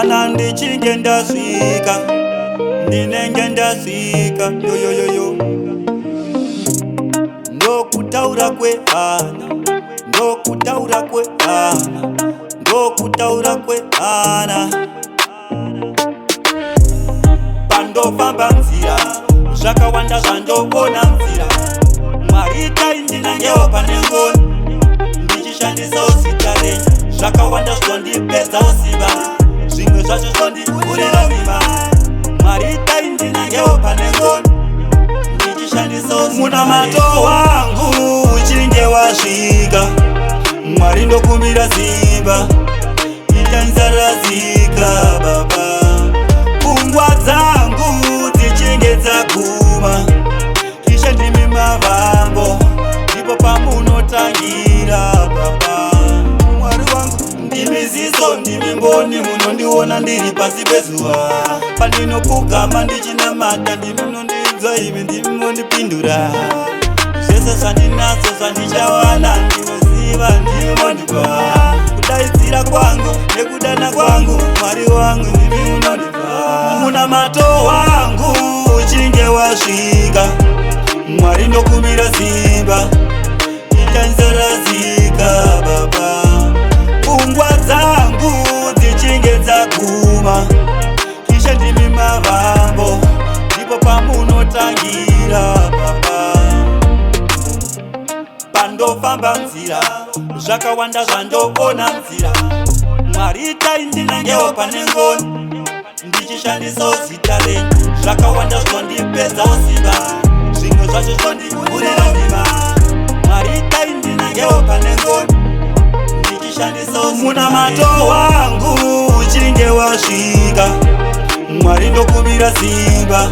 kana ndichinge ndasvika, ndinenge ndasvika. Yoyoyoyo, ndokutaura kwehana, ndokutaura kwehana, ndokutaura kwehana. Pandofamba nzira zvakawanda zvandoona nzira, Mwari taindinangewo pane ngoni, ndichishandisawo zita renyu. Zvakawanda zvondipedzawo simba, zvimwe zvacho zvondikurira mimba. Mwari taindinangewo pane ngoni, ndichishandisawo zita renyu. Munamato wangu uchinge wasvika, Mwari ndokumbira simba, ichanzarazika Baba. Pfungwa dzangu dzichinge dzaguma, ishe ndimi mavambo, ndipo pamunotangira Baba. Mwari wangu ndimi ziso, ndimi mboni, munondiona ndiri pasi pezuva. Pandinopfugama ndichinamata, ndimi munondinzwa, imi ndimi munondipindura. Zvese zvandinadzo zvandichawana, ndinoziva ndimi munondipa. Kudaidzira kwangu nekudana kwangu, Mwari wangu ndimi munondipa. Munamato wangu uchinge wasvika, Mwari ndokumbira simba, ichanzarazika Baba. Pfungwa dzangu dzichinge dzaguma, ishe ndimi mavambo, ndipo pamunotangira Baba. Pandofamba nzira zvakawanda zvandoona nzira, Mwari taindinangewo pane ngoni, ndichishandisawo zita renyu. Zvakawanda zvondipedzawo simba, zvimwe zvacho zvondikurira ndima. Mwari taindinangewo pane ngoni, ndichishandisawo zita renyu. Munamato wangu uchinge wasvika, Mwari ndokumbira simba,